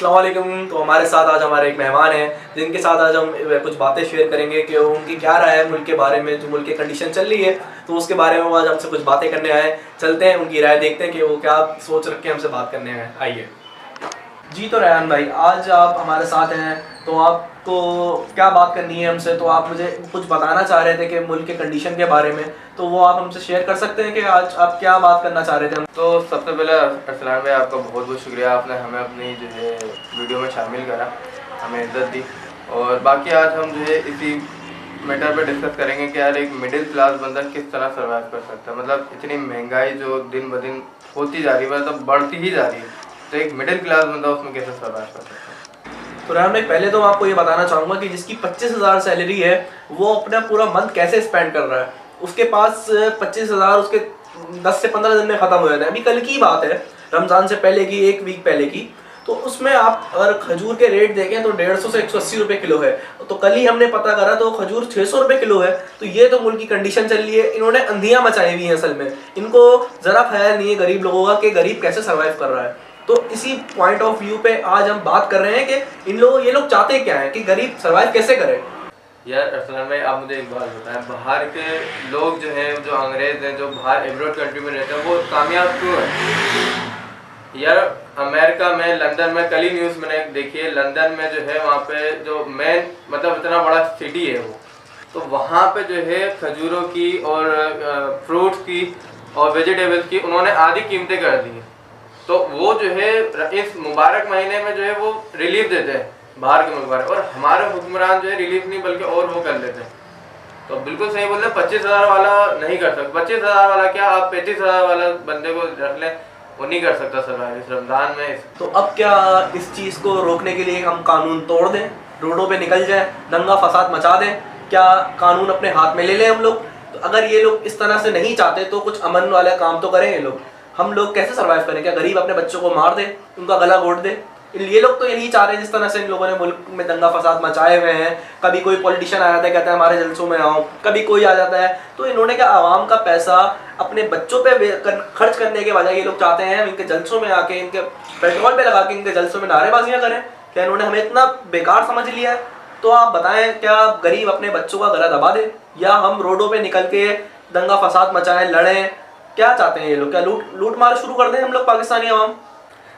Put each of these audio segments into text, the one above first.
अस्सलाम वालेकुम। तो हमारे साथ आज हमारे एक मेहमान हैं जिनके साथ आज हम कुछ बातें शेयर करेंगे कि उनकी क्या राय है मुल्क के बारे में, जो मुल्क की कंडीशन चल रही है तो उसके बारे में वो आज हमसे कुछ बातें करने आए। चलते हैं उनकी राय देखते हैं कि वो क्या सोच रख के हमसे बात करने आए। आइए जी। तो रेहान भाई, आज आप हमारे साथ हैं तो आपको क्या बात करनी है हमसे, तो आप मुझे कुछ बताना चाह रहे थे कि मुल्क के कंडीशन के बारे में, तो वो आप हमसे शेयर कर सकते हैं कि आज आप क्या बात करना चाह रहे थे। तो सबसे पहले अरसलान भाई, आपका बहुत बहुत शुक्रिया, आपने हमें अपनी जो है वीडियो में शामिल करा, हमें इज्जत दी। और बाकी आज हम जो है इसी मैटर पे डिस्कस करेंगे कि यार एक मिडिल क्लास बंदा किस तरह सर्वाइव कर सकता है। मतलब इतनी महंगाई जो दिन ब दिन होती जा रही है, मतलब बढ़ती ही जा रही है, तो एक मिडिल क्लास बंदा उसमें कैसे सर्वाइव कर सकता है। तो रेहान भाई, पहले तो मैं आपको ये बताना चाहूँगा कि जिसकी 25,000 सैलरी है वो अपना पूरा मंथ कैसे स्पेंड कर रहा है। उसके पास 25,000 उसके 10 से 15 दिन में ख़त्म हो जाता है। अभी कल की बात है, रमज़ान से पहले की, एक वीक पहले की। तो उसमें आप अगर खजूर के रेट देखें तो 150 से 180 रुपये किलो है। तो कल ही हमने पता करा तो खजूर 600 रुपये किलो है। तो ये तो मुल्क की कंडीशन चल रही है। इन्होंने अंधियाँ मचाई हुई हैं असल में। इनको ज़रा ख्याल नहीं है गरीब लोगों का कि गरीब कैसे सर्वाइव कर रहा है। तो इसी पॉइंट ऑफ व्यू पे आज हम बात कर रहे हैं कि ये लोग चाहते क्या है कि गरीब सर्वाइव कैसे करे। यार अरसलान भाई, आप मुझे एक बात बताएं, बाहर के लोग जो हैं, जो अंग्रेज़ हैं, जो बाहर एब्रॉड कंट्री में रहते हैं, वो कामयाब क्यों हैं? यार अमेरिका में, लंदन में, कल ही न्यूज़ मैंने देखी है, लंदन में जो है वहाँ पे जो मेन मतलब इतना बड़ा सिटी है वो, तो वहाँ पे जो है खजूरों की और फ्रूट्स की और वेजिटेबल्स की उन्होंने आधी कीमतें कर दी हैं। तो वो जो है इस मुबारक महीने में जो है वो रिलीफ देते हैं बाहर के मुल्क वाले, और हमारे हुक्मरान जो है रिलीफ नहीं बल्कि और वो कर लेते हैं। तो बिल्कुल सही बोल रहे हैं, 25,000 वाला नहीं कर सकता। 25,000 वाला क्या, आप 35,000 वाला बंदे को रख लें, वो नहीं कर सकता सर्वाइव इस रमज़ान में। तो अब क्या इस चीज़ को रोकने के लिए हम कानून तोड़ दें, रोडों पे निकल जाएं, दंगा फसाद मचा दें? क्या कानून अपने हाथ में ले लें हम लोग? तो अगर ये लोग इस तरह से नहीं चाहते तो कुछ अमन वाला काम तो करें ये लोग। हम लोग कैसे सर्वाइव करें? क्या गरीब अपने बच्चों को मार दे, उनका गला घोट दे? ये लोग तो यही चाह रहे हैं जिस तरह से इन लोगों ने मुल्क में दंगा फसाद मचाए हुए हैं। कभी कोई पॉलिटिशियन आ जाता है, कहता है हमारे जलसों में आओ, कभी कोई आ जाता है। तो इन्होंने क्या आवाम का पैसा अपने बच्चों पे खर्च करने के बजाय ये लोग चाहते हैं इनके जलसों में आके, इनके पेट्रोल पे लगा के इनके जलसों में नारेबाजियाँ करें? क्या इन्होंने हमें इतना बेकार समझ लिया है? तो आप बताएं, क्या गरीब अपने बच्चों का गला दबा दे या हम रोडों पे निकल के दंगा फसाद मचाएं, लड़ें? क्या चाहते हैं ये लोग? क्या लूट मार शुरू कर दें हम लोग पाकिस्तानी आवाम?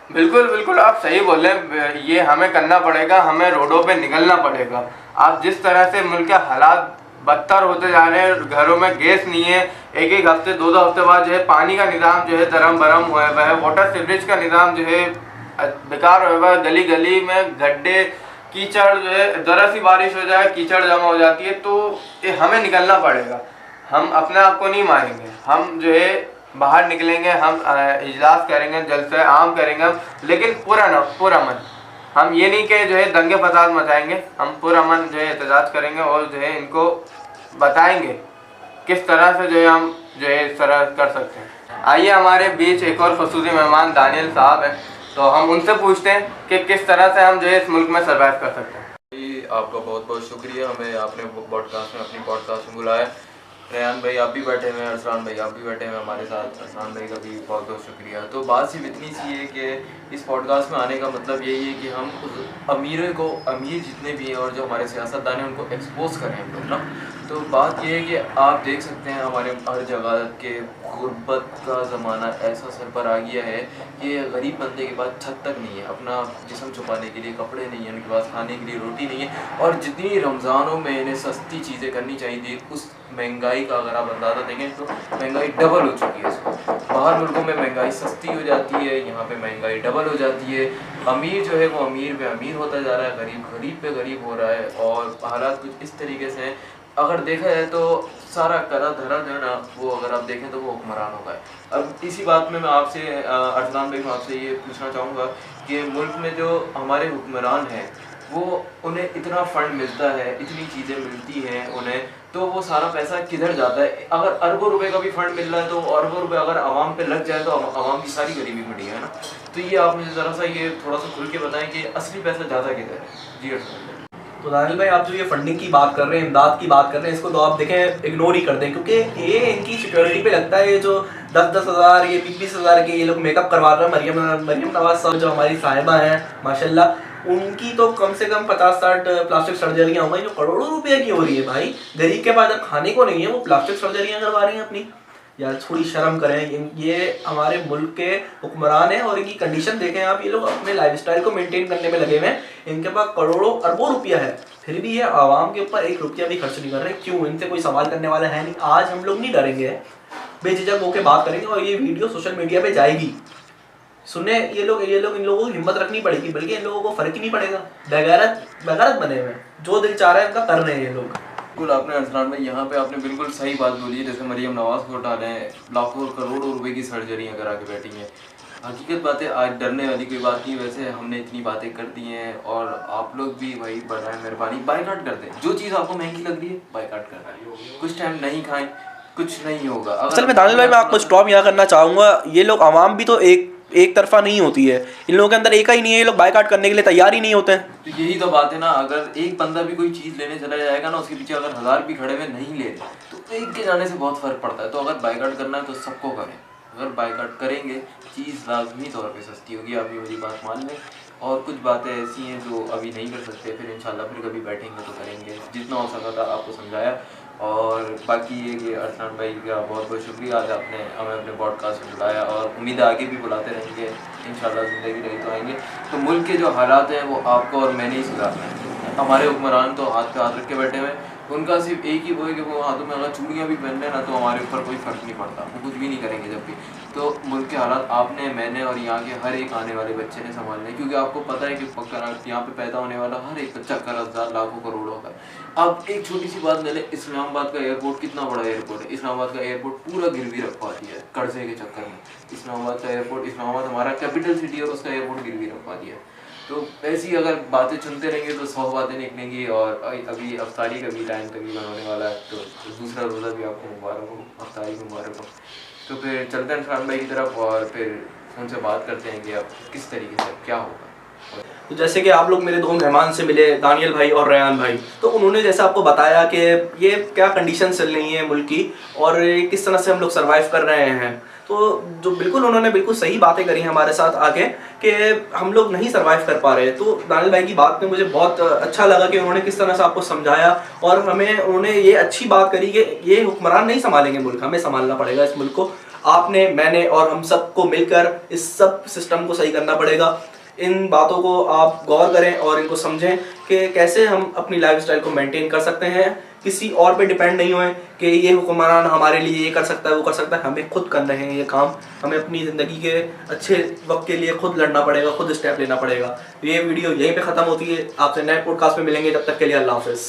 बिल्कुल बिल्कुल, आप सही बोल रहे हैं। ये हमें करना पड़ेगा, हमें रोडों पे निकलना पड़ेगा। आप जिस तरह से मुल्क के हालात बदतर होते जा रहे हैं, घरों में गैस नहीं है, एक एक हफ्ते, दो दो हफ्ते बाद जो है पानी का निज़ाम जो है दरम बरम हुआ है, वाटर सीवरेज का निज़ाम जो है बेकार हुआ है, गली गली में गड्ढे, कीचड़ जो है, ज़रा सी बारिश हो जाए कीचड़ जमा हो जाती है। तो ये हमें निकलना पड़ेगा। हम अपने आप को नहीं मारेंगे, हम जो है बाहर निकलेंगे, हम इजलास करेंगे, जलसे आम करेंगे, लेकिन पूरा मन, हम ये नहीं कि जो है दंगे फसाद मचाएंगे, हम पूरा मन जो है एहतजाज करेंगे और जो है इनको बताएंगे किस तरह से जो है हम जो है इस तरह कर सकते हैं। आइए, हमारे बीच एक और खसूसी मेहमान दानियल साहब हैं, तो हम उनसे पूछते हैं कि किस तरह से हम जो है इस मुल्क में सर्वाइव कर सकते हैं। आपका बहुत बहुत शुक्रिया, हमें आपने अपनी पॉडकास्ट में बुलाया। रेहान भाई आप भी बैठे हुए हैं, अरसलान भाई आप भी बैठे हुए हैं हमारे साथ। अरसलान भाई का भी बहुत बहुत शुक्रिया। तो बात सिर्फ इतनी सी है कि इस पॉडकास्ट में आने का मतलब यही है कि हम अमीर जितने भी हैं और जो हमारे सियासतदान हैं उनको एक्सपोज करें हम लोग ना। तो बात यह है कि आप देख सकते हैं हमारे हर जगह के गुर्बत का ज़माना ऐसा सर पर आ गया है कि गरीब बंदे के पास छत तक नहीं है, अपना जिस्म छुपाने के लिए कपड़े नहीं है, उनके पास खाने के लिए रोटी नहीं है। और जितनी रमज़ानों में इन्हें सस्ती चीज़ें करनी चाहिए, उस महंगाई का अगर आप अंदाज़ा देंगे तो महंगाई डबल हो चुकी है इसको। बाहर मुल्कों में महंगाई सस्ती हो जाती है, यहाँ पे महंगाई डबल हो जाती है। अमीर जो है वो अमीर पे अमीर होता जा रहा है, गरीब गरीब पे गरीब हो रहा है। और हालात कुछ इस तरीके से हैं, अगर देखा जाए तो सारा करा धरा जो है ना, वो अगर आप देखें तो वो हुक्मरानों का है। अब इसी बात में मैं आपसे अरसलान भाई, मैं आपसे ये पूछना चाहूँगा कि मुल्क में जो हमारे हुक्मरान हैं वो, उन्हें इतना फंड मिलता है, इतनी चीज़ें मिलती हैं उन्हें, तो वो सारा पैसा किधर जाता है? अगर अरबों रुपए का भी फंड मिल रहा है तो अरबों रुपए अगर आवाम पे लग जाए तो आवाम की सारी गरीबी मिटी है ना। तो ये आप मुझे ज़रा सा ये थोड़ा सा खुल के बताएं कि असली पैसा ज़्यादा किधर है। जी अरसलान। तो दानियल भाई, आप जो ये फंडिंग की बात कर रहे हैं, इमदाद की बात कर रहे हैं, इसको तो आप देखें इग्नोर ही कर दें, क्योंकि ये इनकी सिक्योरिटी पे लगता है। ये जो 10-10 हज़ार, ये 20-20 हज़ार के ये लोग मेकअप करवा रहे हैं। मरियम नवाज साहब जो हमारी साहिबा हैं माशाल्लाह, उनकी तो कम से कम 50-60 प्लास्टिक सर्जरियाँ हो गई, जो करोड़ों रुपये की हो रही है भाई। गरीब के पास जब खाने को नहीं है, वो प्लास्टिक सर्जरियाँ करवा रही हैं अपनी। यार थोड़ी शर्म करें। ये हमारे मुल्क के हुक्मरान हैं और इनकी कंडीशन देखें आप। ये लोग अपने लाइफस्टाइल को मेंटेन करने में लगे हुए हैं। इनके पास करोड़ों अरबों रुपया है, फिर भी ये आवाम के ऊपर 1 रुपया भी खर्च नहीं कर रहे। क्यों? इनसे कोई सवाल करने वाला है नहीं। आज हम लोग नहीं डरेंगे, बेझिझक होकर बात करेंगे और ये वीडियो सोशल मीडिया पे जाएगी। सुने ये लोग इन लोगों को हिम्मत रखनी पड़ेगी, बल्कि इन लोगों को फर्क ही नहीं पड़ेगा। बेगैरत बने हुए हैं, जो दिल चाह रहा है उनका कर रहे हैं ये लोग। बिल्कुल आपने अरसलान भाई यहाँ पे आपने बिल्कुल सही बात बोली है। जैसे मरियम नवाज को उठा रहे हैं, लाखों करोड़ों रुपए की सर्जरियाँ करा के बैठी हैं। हकीकत बात है, आज डरने वाली कोई बात नहीं। वैसे हमने इतनी बातें कर दी हैं और आप लोग भी भाई बढ़ाएं मेहरबानी, बाइकाट कर दें। जो चीज़ आपको महंगी लग रही है बाइकाट कर रहा है। कुछ टाइम नहीं खाएं, कुछ नहीं होगा। असल में दानियल भाई, मैं आपको स्टॉप यहाँ करना चाहूँगा। ये लोग आवाम भी तो एक तरफा नहीं होती है। इन लोगों के अंदर एक ही नहीं है, ये लोग बाइकाट करने के लिए तैयार ही नहीं होते हैं। तो यही तो बात है ना, अगर एक बंदा भी कोई चीज़ लेने चला जाएगा ना, उसके पीछे अगर 1000 भी खड़े हुए नहीं ले रहे, तो एक के जाने से बहुत फ़र्क पड़ता है। तो अगर बाइकाट करना है तो सबको करें। अगर बाइकाट करेंगे, चीज़ लाजमी तौर पे सस्ती होगी। आप ये मेरी बात मान लें। और कुछ बातें ऐसी हैं जो अभी नहीं कर सकते, फिर इंशाल्लाह फिर कभी बैठेंगे तो करेंगे। जितना हो सका था आपको समझाया। और बाकी ये कि अरसलान भाई का बहुत बहुत शुक्रिया, आज आपने हमें अपने पॉडकास्ट में बुलाया और उम्मीद है आगे भी बुलाते रहेंगे इंशाल्लाह। ज़िंदगी रही तो आएंगे। तो मुल्क के जो हालात हैं वो आपको और मैंने ही सुधारना है। हमारे हुक्मरान तो हाथ पे हाथ रख के बैठे हुए हैं। उनका सिर्फ एक ही वो है कि वो हाथों में अगर चूड़ियाँ भी पहन लें ना, तो हमारे ऊपर कोई फ़र्क नहीं पड़ता। वो कुछ भी नहीं करेंगे जब भी। तो मुल्क के हालात आपने, मैंने और यहाँ के हर एक आने वाले बच्चे ने संभालने, क्योंकि आपको पता है कि यहाँ पे पैदा होने वाला हर एक बच्चा कर्ज़दार लाखों करोड़ों का। अब एक छोटी सी बात ले लें, इस्लामाबाद का एयरपोर्ट कितना बड़ा एयरपोर्ट है। इस्लामाबाद का एयरपोर्ट पूरा गिरवी रखवा दिया है कर्जे के चक्कर में। इस्लामाबाद का एयरपोर्ट, इस्लामाबाद हमारा कैपिटल सिटी है और उसका एयरपोर्ट गिरवी रखवा दिया है। तो ऐसी अगर बातें सुनते रहेंगे तो 100 बातें निकलेंगी। और अभी अफ्तारी का भी टाइम तकरीबन होने वाला है, तो दूसरा रोज़ा भी आपको मुबारक हो, अफ्तारी मुबारक हो। तो फिर चलते हैं इरफान भाई की तरफ और फिर उनसे बात करते हैं कि अब किस तरीके से क्या होगा। तो जैसे कि आप लोग मेरे 2 मेहमान से मिले, दानियल भाई और रेहान भाई, तो उन्होंने जैसे आपको बताया कि ये क्या कंडीशन चल रही है मुल्क की और किस तरह से हम लोग सर्वाइव कर रहे हैं। तो जो बिल्कुल उन्होंने बिल्कुल सही बातें करी हमारे साथ आके कि हम लोग नहीं सर्वाइव कर पा रहे। तो दानियल भाई की बात में मुझे बहुत अच्छा लगा कि उन्होंने किस तरह से आपको समझाया और हमें उन्होंने ये अच्छी बात करी कि ये हुक्मरान नहीं संभालेंगे मुल्क, हमें संभालना पड़ेगा इस मुल्क को। आपने, मैंने और हम सबको मिलकर इस सब सिस्टम को सही करना पड़ेगा। इन बातों को आप गौर करें और इनको समझें कि कैसे हम अपनी लाइफस्टाइल को मेंटेन कर सकते हैं। किसी और पे डिपेंड नहीं हुए कि ये हुक्मरान हमारे लिए ये कर सकता है, वो कर सकता है। हमें खुद करना है ये काम। हमें अपनी ज़िंदगी के अच्छे वक्त के लिए खुद लड़ना पड़ेगा, खुद स्टेप लेना पड़ेगा। तो ये वीडियो यहीं पे ख़त्म होती है। आपसे नए पॉडकास्ट में मिलेंगे, जब तक के लिए अल्लाह हाफ़िज़।